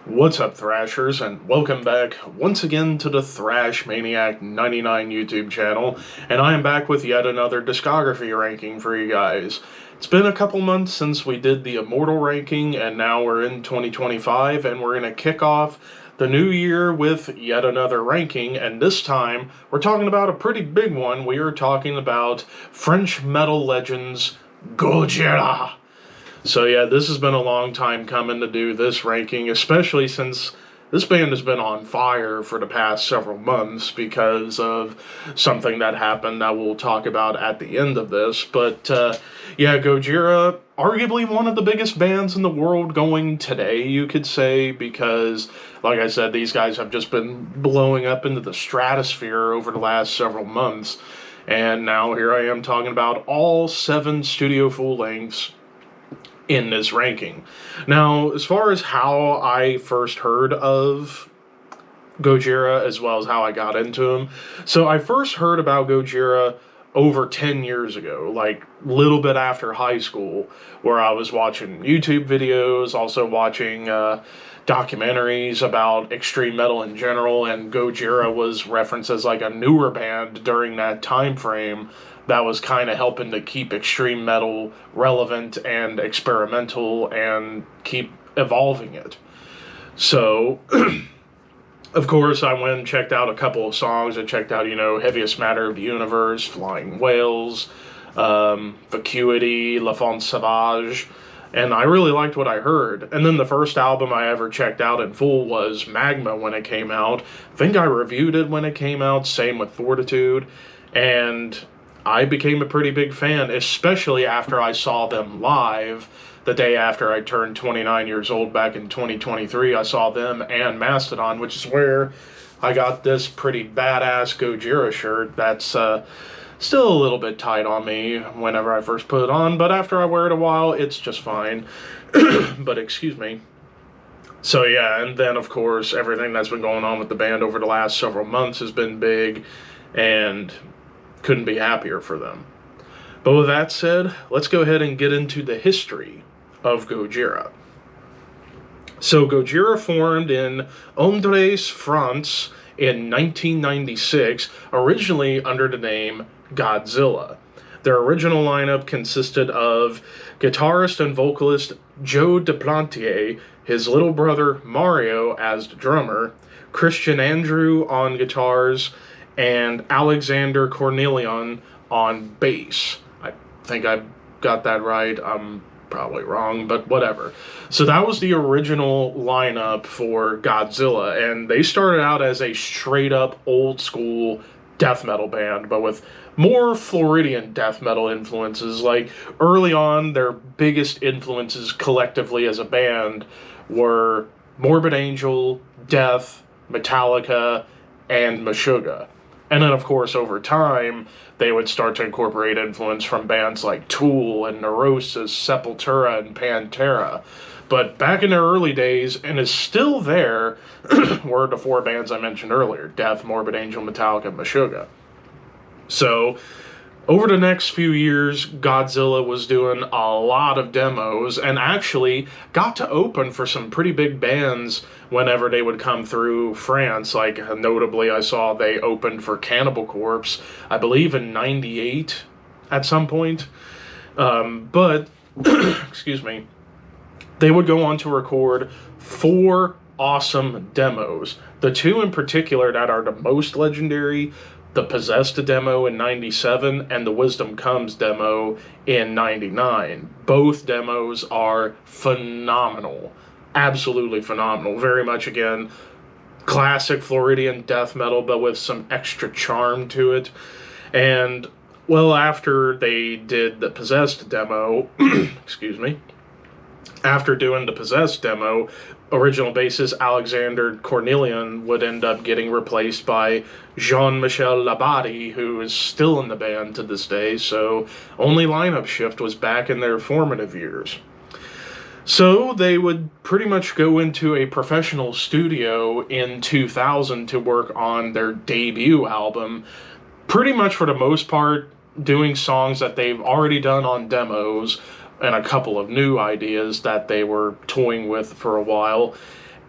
What's up, Thrashers, and welcome back once again to the Thrash Maniac 99 YouTube channel, and I am back with yet another discography ranking for you guys. It's been a couple months since we did the Immortal ranking, and now we're in 2025, and we're going to kick off the new year with yet another ranking, and this time we're talking about a pretty big one. We are talking about French metal legends Gojira. So yeah, this has been a long time coming to do this ranking, especially since this band has been on fire for the past several months because of something that happened that we'll talk about at the end of this. But yeah, Gojira, arguably one of the biggest bands in the world going today, you could say, because, like I said, these guys have just been blowing up into the stratosphere over the last several months. And now here I am talking about all 7 studio full lengths in this ranking. Now, as far as how I first heard of Gojira, as well as how I got into them, so I first heard about Gojira over 10 years ago, like a little bit after high school, where I was watching YouTube videos, also watching documentaries about extreme metal in general, and Gojira was referenced as like a newer band during that time frame that was kind of helping to keep extreme metal relevant and experimental and keep evolving it. So, of course, I went and checked out a couple of songs. I checked out, Heaviest Matter of the Universe, Flying Whales, Vacuity, La Font Sauvage, and I really liked what I heard. And then the first album I ever checked out in full was Magma when it came out. I think I reviewed it when it came out, same with Fortitude, and I became a pretty big fan, especially after I saw them live the day after I turned 29 years old back in 2023. I saw them and Mastodon, which is where I got this pretty badass Gojira shirt that's still a little bit tight on me whenever I first put it on, but after I wear it a while, it's just fine. But excuse me. So yeah, and then of course, everything that's been going on with the band over the last several months has been big, and couldn't be happier for them. But with that said, let's go ahead and get into the history of Gojira. So Gojira formed in Andres, France in 1996, originally under the name Godzilla. Their original lineup consisted of guitarist and vocalist Joe Duplantier, his little brother Mario as the drummer, Christian Andrew on guitars, and Alexander Cornelion on bass. I think I got that right. I'm probably wrong, but whatever. So that was the original lineup for Godzilla, and they started out as a straight-up old-school death metal band, but with more Floridian death metal influences. Like, early on, their biggest influences collectively as a band were Morbid Angel, Death, Metallica, and Meshuggah. And then, of course, over time, they would start to incorporate influence from bands like Tool and Neurosis, Sepultura, and Pantera. But back in their early days, and is still there, were the 4 bands I mentioned earlier: Death, Morbid Angel, Metallica, and Meshuggah. So, over the next few years, Godzilla was doing a lot of demos and actually got to open for some pretty big bands whenever they would come through France. Like, notably, I saw they opened for Cannibal Corpse, I believe in 98 at some point. But, excuse me, they would go on to record 4 awesome demos. The 2 in particular that are the most legendary: the Possessed demo in 97 and the Wisdom Comes demo in 99. Both demos are phenomenal. Absolutely phenomenal. Very much, again, classic Floridian death metal, but with some extra charm to it. And, well, after they did the Possessed demo, excuse me, after doing the Possessed demo, original bassist Alexander Cornelion would end up getting replaced by Jean-Michel Labadie, who is still in the band to this day, so only lineup shift was back in their formative years. So they would pretty much go into a professional studio in 2000 to work on their debut album, pretty much for the most part doing songs that they've already done on demos, and a couple of new ideas that they were toying with for a while.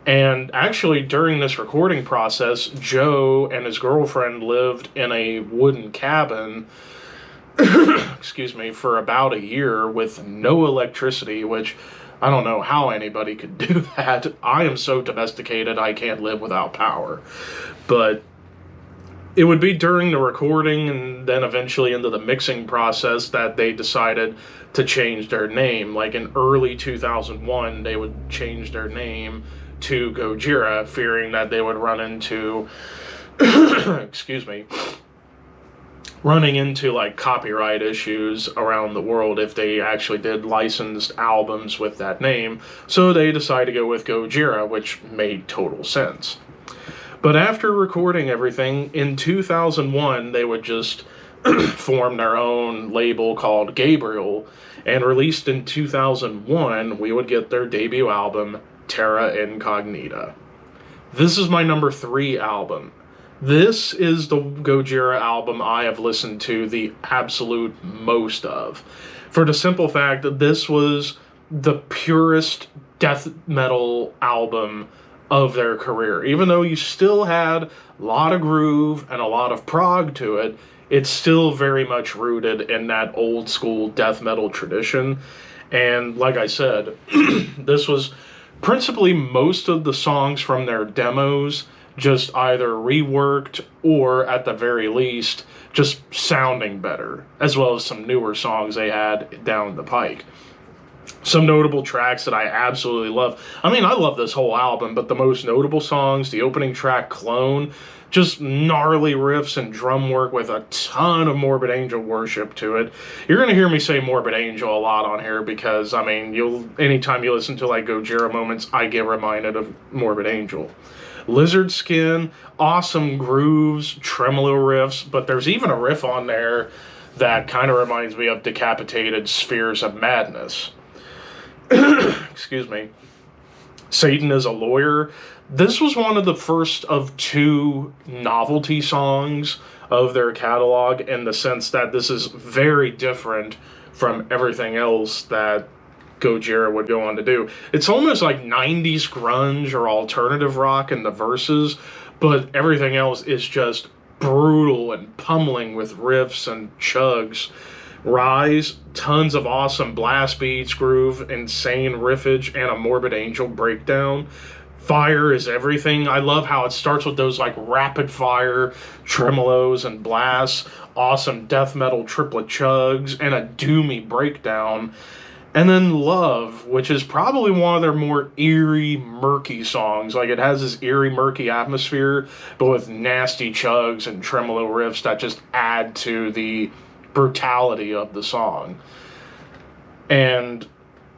And actually, during this recording process, Joe and his girlfriend lived in a wooden cabin, excuse me, for about a year with no electricity, which I don't know how anybody could do that. I am so domesticated, I can't live without power. But it would be during the recording and then eventually into the mixing process that they decided to change their name. Like in early 2001, they would change their name to Gojira, fearing that they would run into, excuse me, running into like copyright issues around the world if they actually did licensed albums with that name. So they decided to go with Gojira, which made total sense. But after recording everything, in 2001, they would just form their own label called Gabriel, and released in 2001, we would get their debut album, Terra Incognita. This is my number 3 album. This is the Gojira album I have listened to the absolute most of. For the simple fact that this was the purest death metal album of their career. Even though you still had a lot of groove and a lot of prog to it, it's still very much rooted in that old school death metal tradition. And like I said, this was principally most of the songs from their demos just either reworked or at the very least just sounding better, as well as some newer songs they had down the pike. Some notable tracks that I absolutely love. I mean, I love this whole album, but the most notable songs, the opening track, Clone, just gnarly riffs and drum work with a ton of Morbid Angel worship to it. You're going to hear me say Morbid Angel a lot on here because, I mean, anytime you listen to like Gojira moments, I get reminded of Morbid Angel. Lizard Skin, awesome grooves, tremolo riffs, but there's even a riff on there that kind of reminds me of Decapitated Spheres of Madness. Excuse me. Satan is a Lawyer. This was one of the first of 2 novelty songs of their catalog in the sense that this is very different from everything else that Gojira would go on to do. It's almost like 90s grunge or alternative rock in the verses, but everything else is just brutal and pummeling with riffs and chugs. Rise, tons of awesome blast beats, groove, insane riffage, and a Morbid Angel breakdown. Fire is everything. I love how it starts with those like rapid fire tremolos and blasts, awesome death metal triplet chugs, and a doomy breakdown. And then Love, which is probably one of their more eerie, murky songs. Like, it has this eerie, murky atmosphere, but with nasty chugs and tremolo riffs that just add to the brutality of the song. And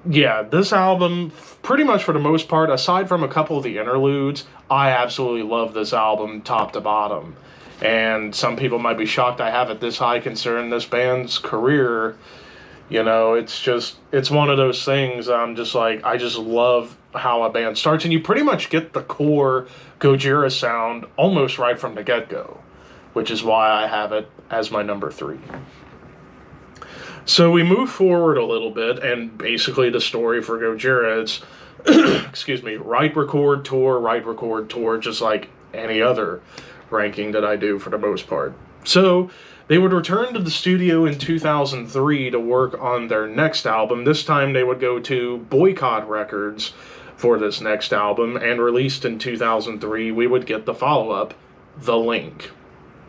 yeah, this album, pretty much for the most part, aside from a couple of the interludes, I absolutely love this album top to bottom. And some people might be shocked I have it this high considering this band's career. You know, it's one of those things I'm just like, I just love how a band starts. And you pretty much get the core Gojira sound almost right from the get-go, which is why I have it as my number 3. So we move forward a little bit, and basically the story for Gojira, it's, excuse me, write, record, tour, just like any other ranking that I do for the most part. So they would return to the studio in 2003 to work on their next album. This time they would go to Boycott Records for this next album, and released in 2003, we would get the follow-up, The Link.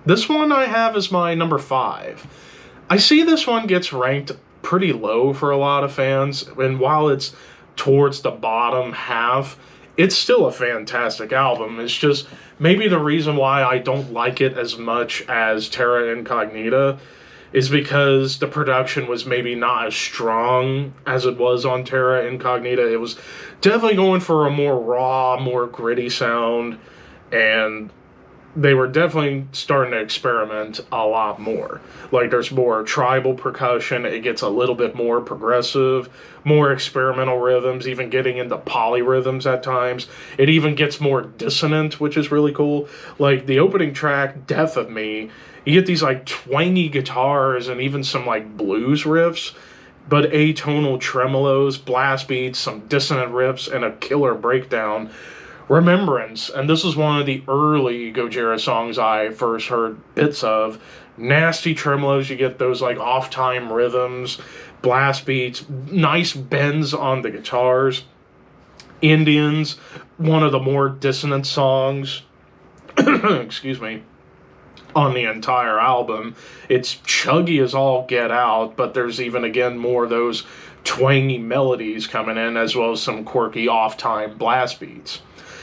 This one I have as my number 5. I see this one gets ranked pretty low for a lot of fans, and while it's towards the bottom half, it's still a fantastic album. It's just maybe the reason why I don't like it as much as Terra Incognita is because the production was maybe not as strong as it was on Terra Incognita. It was definitely going for a more raw, more gritty sound, and they were definitely starting to experiment a lot more. Like, there's more tribal percussion, it gets a little bit more progressive, more experimental rhythms, even getting into polyrhythms at times. It even gets more dissonant, which is really cool. Like, the opening track, Death of Me, you get these, like, twangy guitars and even some, like, blues riffs, but atonal tremolos, blast beats, some dissonant riffs, and a killer breakdown Remembrance, and this is one of the early Gojira songs I first heard bits of. Nasty tremolos, you get those like off-time rhythms, blast beats, nice bends on the guitars. Indians, one of the more dissonant songs, excuse me, on the entire album. It's chuggy as all get out, but there's even again more of those twangy melodies coming in, as well as some quirky off-time blast beats.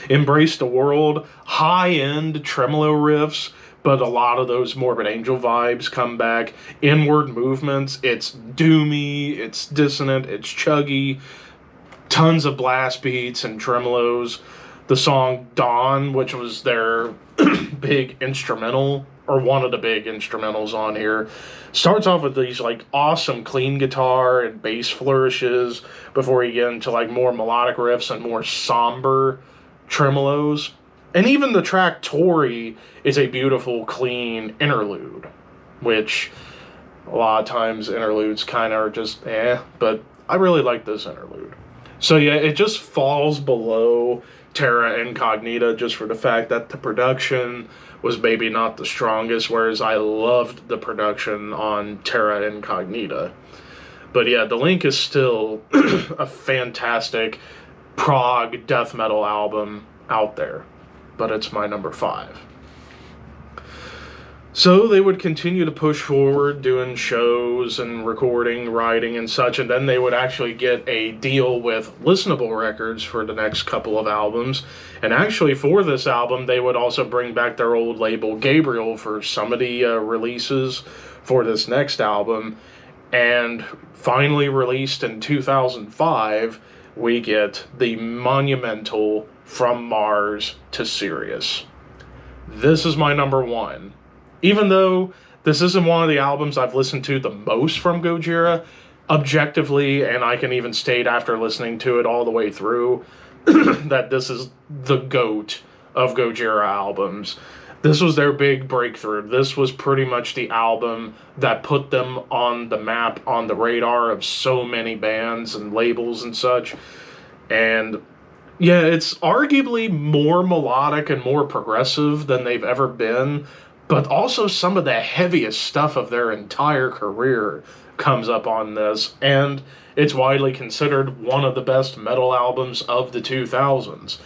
Embrace the World, high-end tremolo riffs, but a lot of those Morbid Angel vibes come back. Inward movements, it's doomy, it's dissonant, it's chuggy, tons of blast beats and tremolos. The song Dawn, which was their big instrumental, or one of the big instrumentals on here, starts off with these like awesome clean guitar and bass flourishes before you get into like more melodic riffs and more somber tremolos. And even the track Tori is a beautiful, clean interlude, which a lot of times interludes kind of are just but I really like this interlude. So yeah, it just falls below Terra Incognita just for the fact that the production was maybe not the strongest, whereas I loved the production on Terra Incognita. But yeah, The Link is still a fantastic prog death metal album out there, but it's my number 5. So they would continue to push forward doing shows and recording, writing and such, and then they would actually get a deal with Listenable Records for the next couple of albums. And actually for this album, they would also bring back their old label Gabriel for some of the releases for this next album. And finally released in 2005, we get the monumental From Mars to Sirius. This is my number 1. Even though this isn't one of the albums I've listened to the most from Gojira, objectively, and I can even state after listening to it all the way through, that this is the GOAT of Gojira albums. This was their big breakthrough. This was pretty much the album that put them on the map, on the radar of so many bands and labels and such. And yeah, it's arguably more melodic and more progressive than they've ever been, but also some of the heaviest stuff of their entire career comes up on this, and it's widely considered one of the best metal albums of the 2000s.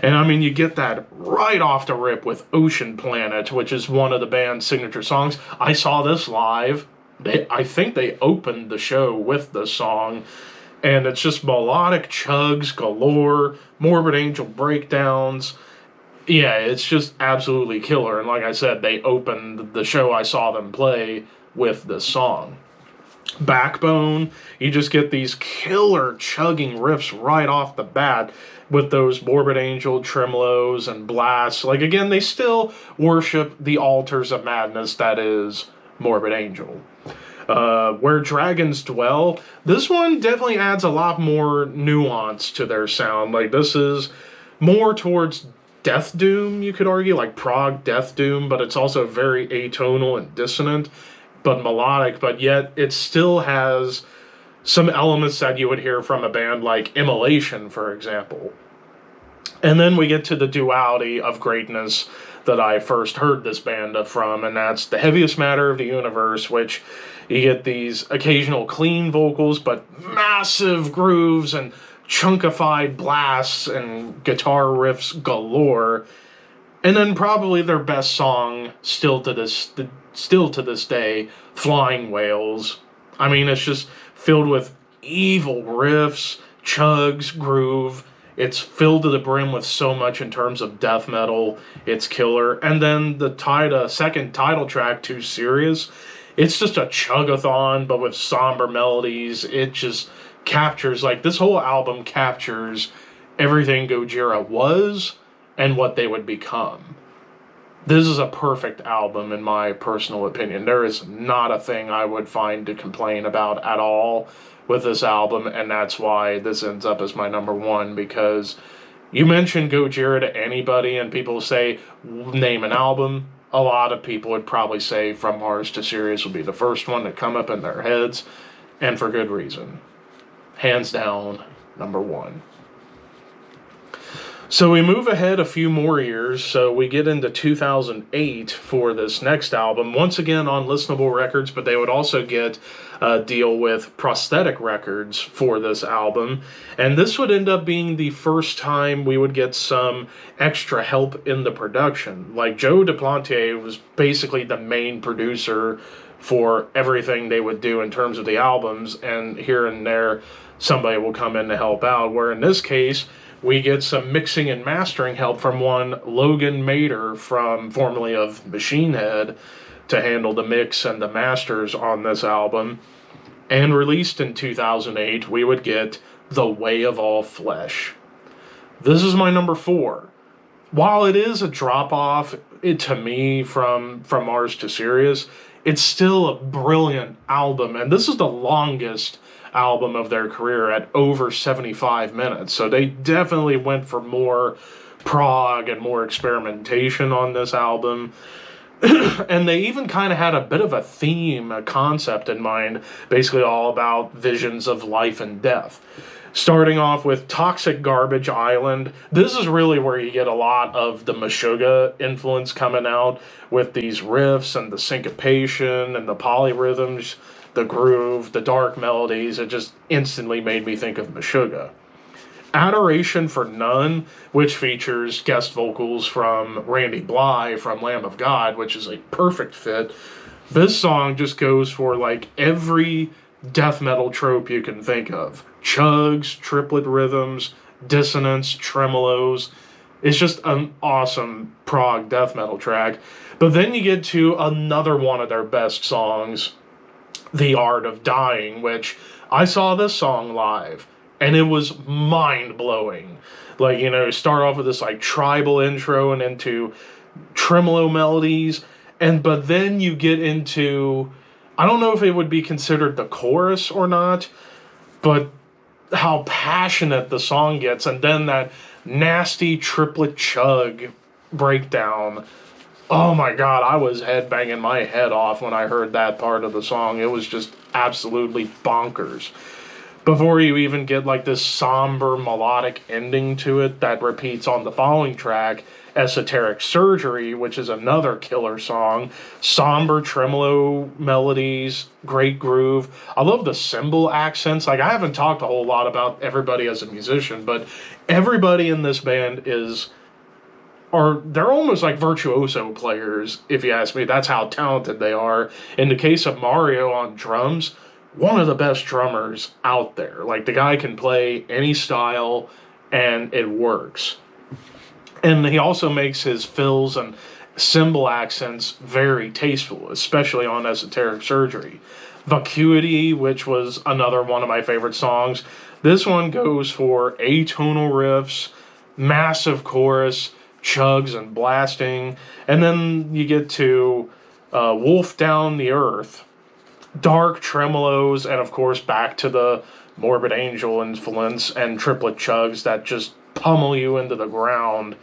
And I mean, you get that right off the rip with Ocean Planet, which is one of the band's signature songs. I saw this live. I think they opened the show with this song, and it's just melodic chugs galore, Morbid Angel breakdowns. Yeah, it's just absolutely killer. And like I said, they opened the show I saw them play with this song. Backbone, you just get these killer chugging riffs right off the bat with those Morbid Angel tremolos and blasts. Like, again, they still worship the altars of madness that is Morbid Angel. Where Dragons Dwell, this one definitely adds a lot more nuance to their sound. Like, this is more towards death doom, you could argue, like prog death doom, but it's also very atonal and dissonant, but melodic, but yet it still has some elements that you would hear from a band like Immolation, for example. And then we get to the duality of greatness that I first heard this band from, and that's The Heaviest Matter of the Universe, which you get these occasional clean vocals, but massive grooves and chunkified blasts and guitar riffs galore. And then probably their best song still to this day, Flying Whales. I mean, it's just filled with evil riffs, chugs, groove. It's filled to the brim with so much in terms of death metal. It's killer. And then the second title track to Sirius, it's just a chugathon, but with somber melodies. It just captures, like, this whole album captures everything Gojira was and what they would become. This is a perfect album, in my personal opinion. There is not a thing I would find to complain about at all with this album, and that's why this ends up as my number 1, because you mention Gojira to anybody and people say, name an album, a lot of people would probably say From Mars to Sirius would be the first one to come up in their heads, and for good reason. Hands down, number 1. So we move ahead a few more years, so we get into 2008 for this next album, once again on listenable records, but they would also get a deal with prosthetic records for this album, and this would end up being the first time we would get some extra help in the production. Like, Joe Duplantier was basically the main producer for everything they would do in terms of the albums, and here and there somebody will come in to help out, where in this case we get some mixing and mastering help from one Logan Mader, from formerly of Machine Head, to handle the mix and the masters on this album. And released in 2008, we would get The Way of All Flesh. This is my number 4. While it is a drop-off, to me, from Mars to Sirius, it's still a brilliant album, and this is the longest album of their career at over 75 minutes. So they definitely went for more prog and more experimentation on this album. And they even kind of had a bit of a theme, a concept in mind, basically all about visions of life and death. Starting off with Toxic Garbage Island. This is really where you get a lot of the Meshuggah influence coming out with these riffs and the syncopation and the polyrhythms, the groove, the dark melodies. It just instantly made me think of Meshuggah. Adoration for None, which features guest vocals from Randy Bly from Lamb of God, which is a perfect fit. This song just goes for like every death metal trope you can think of. Chugs, triplet rhythms, dissonance, tremolos. It's just an awesome prog death metal track. But then you get to another one of their best songs, The Art of Dying, which I saw this song live, and it was mind-blowing. Like, start off with this like tribal intro and into tremolo melodies, but then you get into, I don't know if it would be considered the chorus or not, but how passionate the song gets, and then that nasty triplet chug breakdown. Oh my god, I was headbanging my head off when I heard that part of the song. It was just absolutely bonkers. Before you even get like this somber melodic ending to it that repeats on the following track, Esoteric Surgery, which is another killer song. Somber tremolo melodies, great groove. I love the cymbal accents. Like, I haven't talked a whole lot about everybody as a musician, but everybody in this band they're almost like virtuoso players, if you ask me. That's how talented they are. In the case of Mario on drums, one of the best drummers out there. Like, the guy can play any style, and it works. And he also makes his fills and cymbal accents very tasteful, especially on Esoteric Surgery. Vacuity, which was another one of my favorite songs. This one goes for atonal riffs, massive chorus, chugs and blasting, and then you get to Wolf Down the Earth, dark tremolos, and of course back to the Morbid Angel influence and triplet chugs that just pummel you into the ground.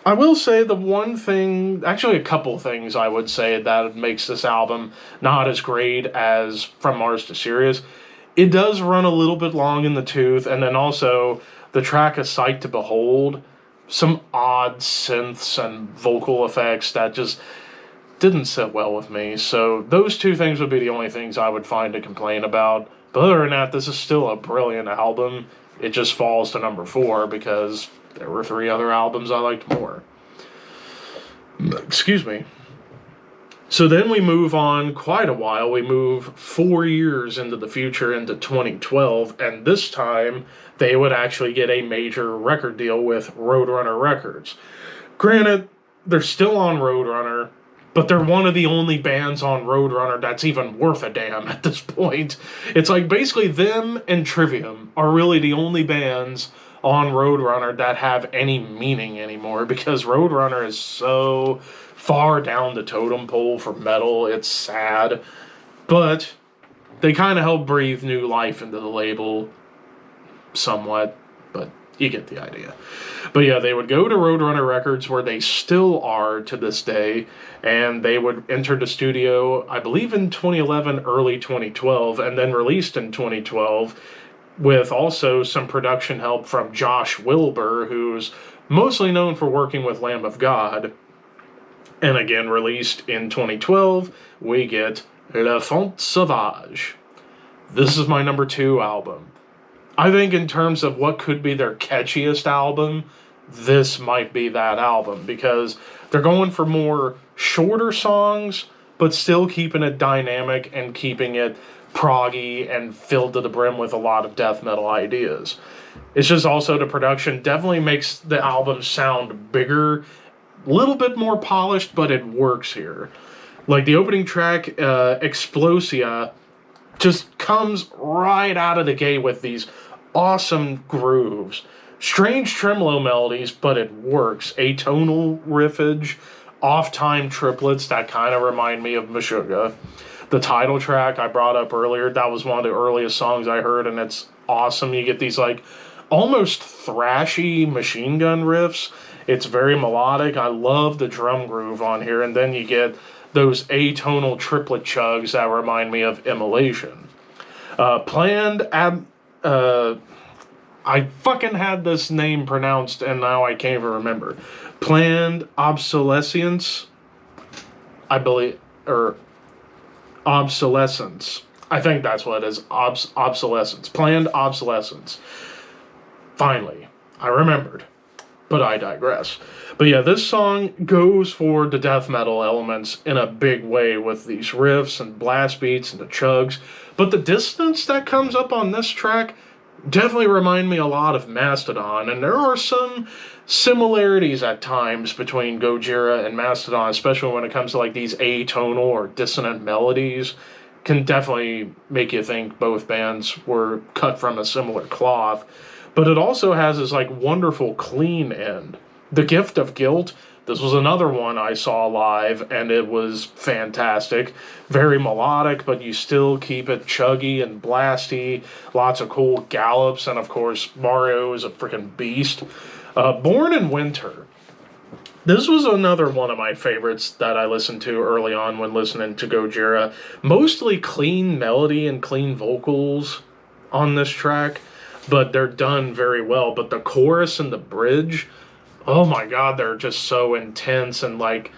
I will say a couple things I would say that makes this album not as great as From Mars to Sirius. It does run a little bit long in the tooth, and then also the track A Sight to Behold, some odd synths and vocal effects that just didn't sit well with me. So those two things would be the only things I would find to complain about. But other than that, this is still a brilliant album. It just falls to number 4 because there were 3 other albums I liked more. Excuse me. So then we move on quite a while. We move 4 years into the future, into 2012, and this time they would actually get a major record deal with Roadrunner Records. Granted, they're still on Roadrunner, but they're one of the only bands on Roadrunner that's even worth a damn at this point. It's like basically them and Trivium are really the only bands on Roadrunner that have any meaning anymore, because Roadrunner is so far down the totem pole for metal. It's sad, but they kind of help breathe new life into the label somewhat, but you get the idea. But yeah, they would go to Roadrunner Records, where they still are to this day, and they would enter the studio, I believe in 2011, early 2012, and then released in 2012 with also some production help from Josh Wilbur, who's mostly known for working with Lamb of God. And again, released in 2012, we get La Font Sauvage. This is my number 2 album. I think in terms of what could be their catchiest album, this might be that album, because they're going for more shorter songs, but still keeping it dynamic and keeping it proggy and filled to the brim with a lot of death metal ideas. It's just also the production definitely makes the album sound bigger, a little bit more polished, but it works here. Like the opening track, Explosia, just comes right out of the gate with these awesome grooves. Strange tremolo melodies, but it works. Atonal riffage, off-time triplets that kind of remind me of Meshuggah. The title track I brought up earlier, that was one of the earliest songs I heard, and it's awesome. You get these like almost thrashy machine gun riffs. It's very melodic. I love the drum groove on here, and then you get those atonal triplet chugs that remind me of Immolation. I fucking had this name pronounced and now I can't even remember. Planned Obsolescence, I believe, or Obsolescence. I think that's what it is. Obsolescence. Planned Obsolescence. Finally, I remembered. But I digress. But yeah, this song goes for the death metal elements in a big way with these riffs and blast beats and the chugs. But the dissonance that comes up on this track definitely remind me a lot of Mastodon. And there are some similarities at times between Gojira and Mastodon, especially when it comes to like these atonal or dissonant melodies. Can definitely make you think both bands were cut from a similar cloth. But it also has this like wonderful clean end. The Gift of Guilt, this was another one I saw live, and it was fantastic. Very melodic, but you still keep it chuggy and blasty. Lots of cool gallops, and of course, Mario is a freaking beast. Born in Winter. This was another one of my favorites that I listened to early on when listening to Gojira. Mostly clean melody and clean vocals on this track, but they're done very well. But the chorus and the bridge, oh my god, they're just so intense and like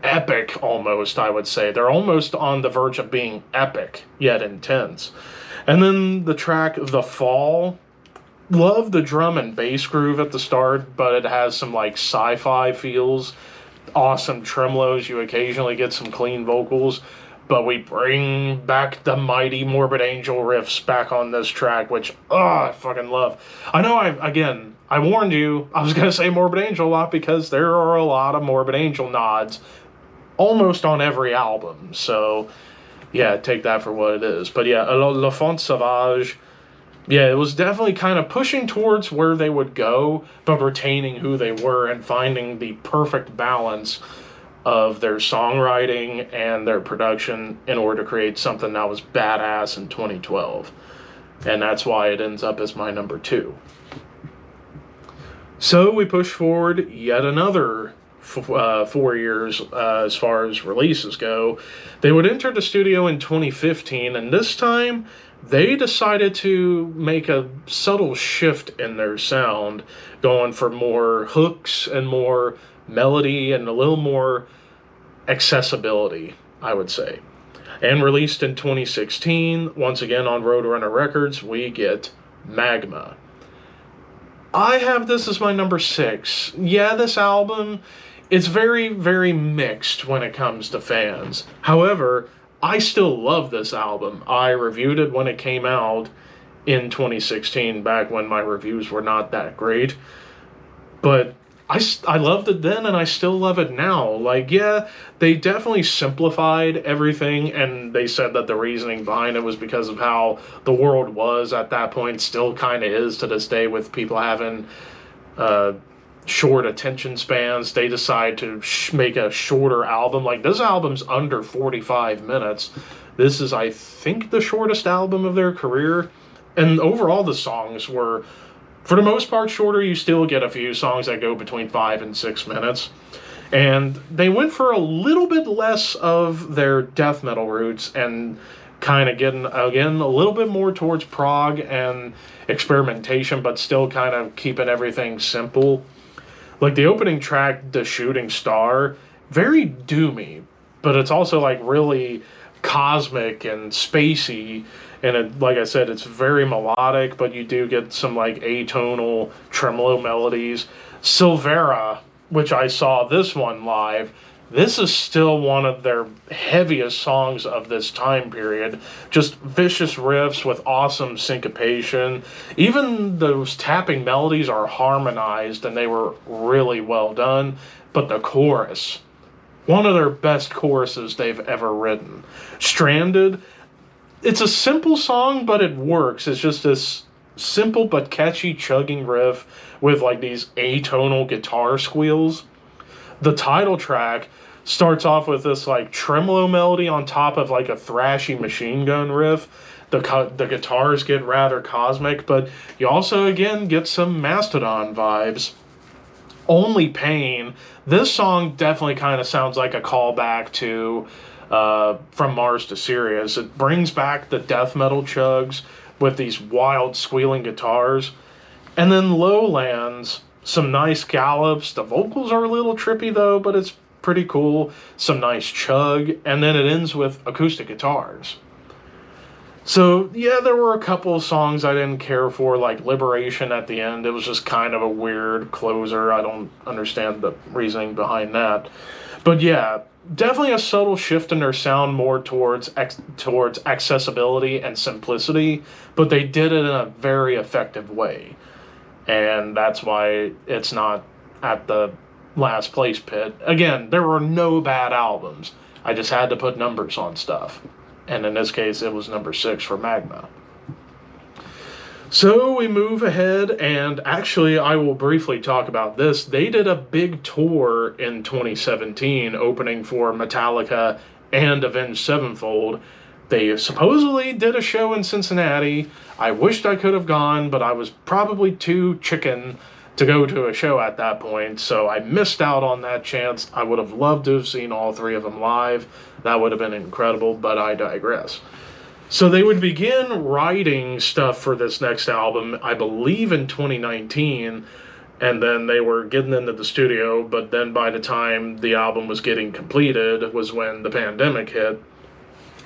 epic almost, I would say. They're almost on the verge of being epic, yet intense. And then the track The Fall, love the drum and bass groove at the start, but it has some like sci-fi feels, awesome tremolos, you occasionally get some clean vocals. But we bring back the mighty Morbid Angel riffs back on this track, which, I fucking love. I know I warned you, I was going to say Morbid Angel a lot because there are a lot of Morbid Angel nods almost on every album. So, yeah, take that for what it is. But yeah, La Font Sauvage, yeah, it was definitely kind of pushing towards where they would go, but retaining who they were and finding the perfect balance of their songwriting and their production in order to create something that was badass in 2012. And that's why it ends up as my number 2. So we push forward yet another 4 years as far as releases go. They would enter the studio in 2015, and this time they decided to make a subtle shift in their sound, going for more hooks and more melody and a little more accessibility, I would say. And released in 2016, once again on Roadrunner Records, we get Magma. I have this as my number 6. Yeah, this album, it's very, very mixed when it comes to fans. However, I still love this album. I reviewed it when it came out in 2016, back when my reviews were not that great. But I loved it then, and I still love it now. Like, yeah, they definitely simplified everything, and they said that the reasoning behind it was because of how the world was at that point, still kind of is to this day, with people having short attention spans. They decide to make a shorter album. Like, this album's under 45 minutes. This is, I think, the shortest album of their career. And overall, the songs were, for the most part, shorter. You still get a few songs that go between 5 and 6 minutes. And they went for a little bit less of their death metal roots and kind of getting, again, a little bit more towards prog and experimentation, but still kind of keeping everything simple. Like the opening track, The Shooting Star, very doomy, but it's also like really cosmic and spacey. And it, like I said, it's very melodic, but you do get some like atonal tremolo melodies. Silvera, which I saw this one live, this is still one of their heaviest songs of this time period. Just vicious riffs with awesome syncopation. Even those tapping melodies are harmonized and they were really well done. But the chorus, one of their best choruses they've ever written. Stranded, it's a simple song, but it works. It's just this simple but catchy chugging riff with like these atonal guitar squeals. The title track starts off with this like tremolo melody on top of like a thrashy machine gun riff. The guitars get rather cosmic, but you also again get some Mastodon vibes. Only Pain. This song definitely kind of sounds like a callback to From Mars to Sirius. It brings back the death metal chugs with these wild squealing guitars. And then Lowlands, some nice gallops. The vocals are a little trippy though, but it's pretty cool. Some nice chug. And then it ends with acoustic guitars. So, yeah, there were a couple of songs I didn't care for, like Liberation at the end. It was just kind of a weird closer. I don't understand the reasoning behind that. But yeah, definitely a subtle shift in their sound more towards accessibility and simplicity, but they did it in a very effective way. And that's why it's not at the last place pit. Again, there were no bad albums. I just had to put numbers on stuff. And in this case, it was number 6 for Magma. So we move ahead, and actually, I will briefly talk about this. They did a big tour in 2017, opening for Metallica and Avenged Sevenfold. They supposedly did a show in Cincinnati. I wished I could have gone, but I was probably too chicken to go to a show at that point, so I missed out on that chance. I would have loved to have seen all 3 of them live. That would have been incredible, but I digress. So they would begin writing stuff for this next album, I believe in 2019, and then they were getting into the studio, but then by the time the album was getting completed was when the pandemic hit.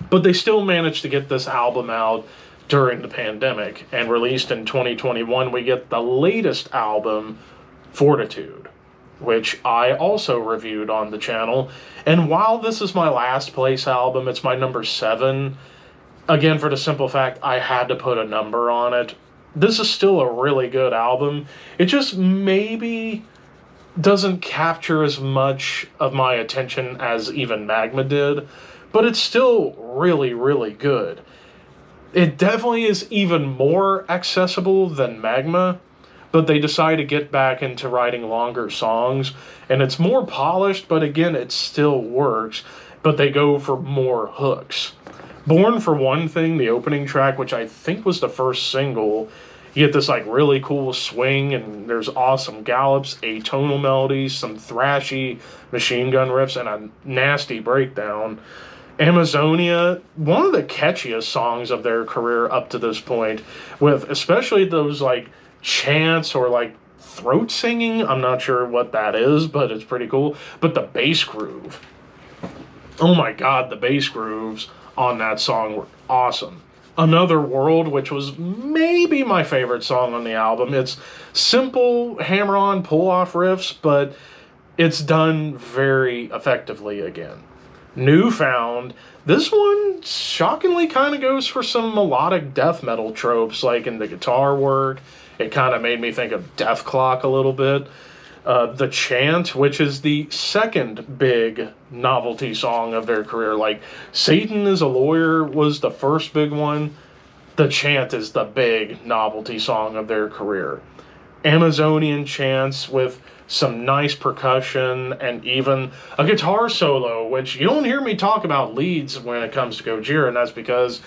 But they still managed to get this album out during the pandemic, and released in 2021, we get the latest album, Fortitude, which I also reviewed on the channel. And while this is my last place album, it's my number 7, again, for the simple fact I had to put a number on it. This is still a really good album. It just maybe doesn't capture as much of my attention as even Magma did, but it's still really, really good. It definitely is even more accessible than Magma, but they decide to get back into writing longer songs, and it's more polished, but again, it still works, but they go for more hooks. Born for one thing, the opening track, which I think was the first single, you get this like really cool swing, and there's awesome gallops, atonal melodies, some thrashy machine gun riffs, and a nasty breakdown. Amazonia, one of the catchiest songs of their career up to this point, with especially those like chants or like throat singing. I'm not sure what that is, but it's pretty cool. But the bass groove, oh my god, the bass grooves on that song were awesome. Another World, which was maybe my favorite song on the album. It's simple hammer-on pull-off riffs, but it's done very effectively again. Newfound, this one shockingly kind of goes for some melodic death metal tropes, like in the guitar work. It kind of made me think of Death Clock a little bit. The Chant, which is the second big novelty song of their career. Like, Satan is a Lawyer was the first big one. The Chant is the big novelty song of their career. Amazonian chants with some nice percussion and even a guitar solo, which you don't hear me talk about leads when it comes to Gojira, and that's because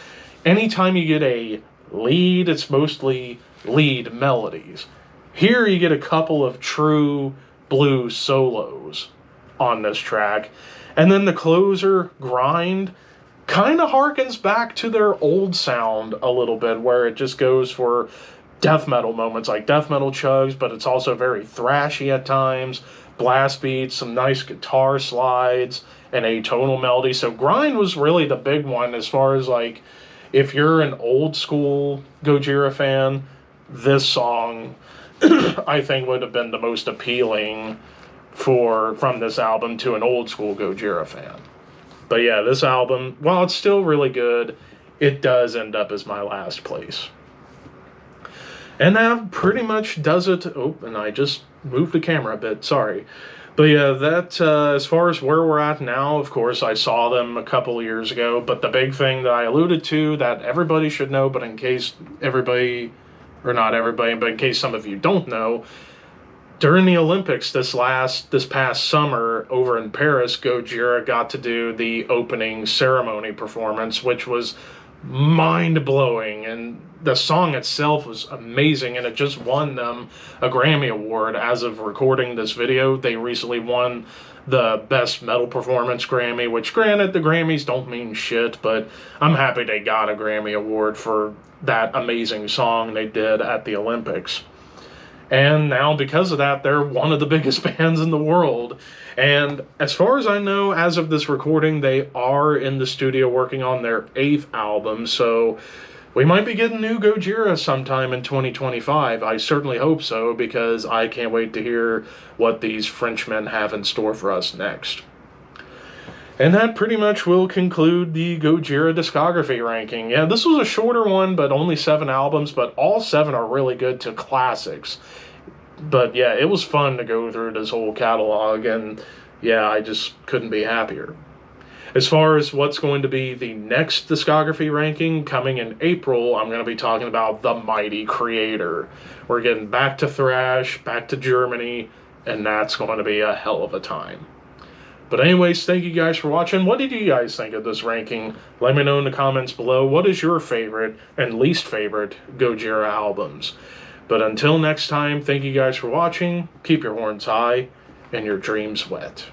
anytime you get a lead, it's mostly lead melodies. Here you get a couple of true blues solos on this track. And then the closer, Grind, kind of harkens back to their old sound a little bit, where it just goes for death metal moments, like death metal chugs, but it's also very thrashy at times, blast beats, some nice guitar slides, and atonal melody. So grind was really the big one as far as like, if you're an old school Gojira fan, this song I think would have been the most appealing from this album to an old school Gojira fan. But yeah, this album, while it's still really good, it does end up as my last place. And that pretty much does it. Oh, and I just moved the camera a bit, sorry. But yeah, that, as far as where we're at now, of course, I saw them a couple of years ago, but the big thing that I alluded to that everybody should know, but in case everybody, or not everybody, but in case some of you don't know, during the Olympics this past summer over in Paris, Gojira got to do the opening ceremony performance, which was mind-blowing, and the song itself was amazing, and it just won them a Grammy Award. As of recording this video, they recently won the Best Metal Performance Grammy, which granted, the Grammys don't mean shit, but I'm happy they got a Grammy Award for that amazing song they did at the Olympics. And now, because of that, they're one of the biggest bands in the world. And as far as I know, as of this recording, they are in the studio working on their 8th album. So we might be getting new Gojira sometime in 2025. I certainly hope so, because I can't wait to hear what these Frenchmen have in store for us next. And that pretty much will conclude the Gojira discography ranking. Yeah, this was a shorter one, but only 7 albums, but all 7 are really good to classics. But yeah, it was fun to go through this whole catalog, and yeah, I just couldn't be happier. As far as what's going to be the next discography ranking, coming in April, I'm going to be talking about The Mighty Creator. We're getting back to thrash, back to Germany, and that's going to be a hell of a time. But anyways, thank you guys for watching. What did you guys think of this ranking? Let me know in the comments below. What is your favorite and least favorite Gojira albums? But until next time, thank you guys for watching. Keep your horns high and your dreams wet.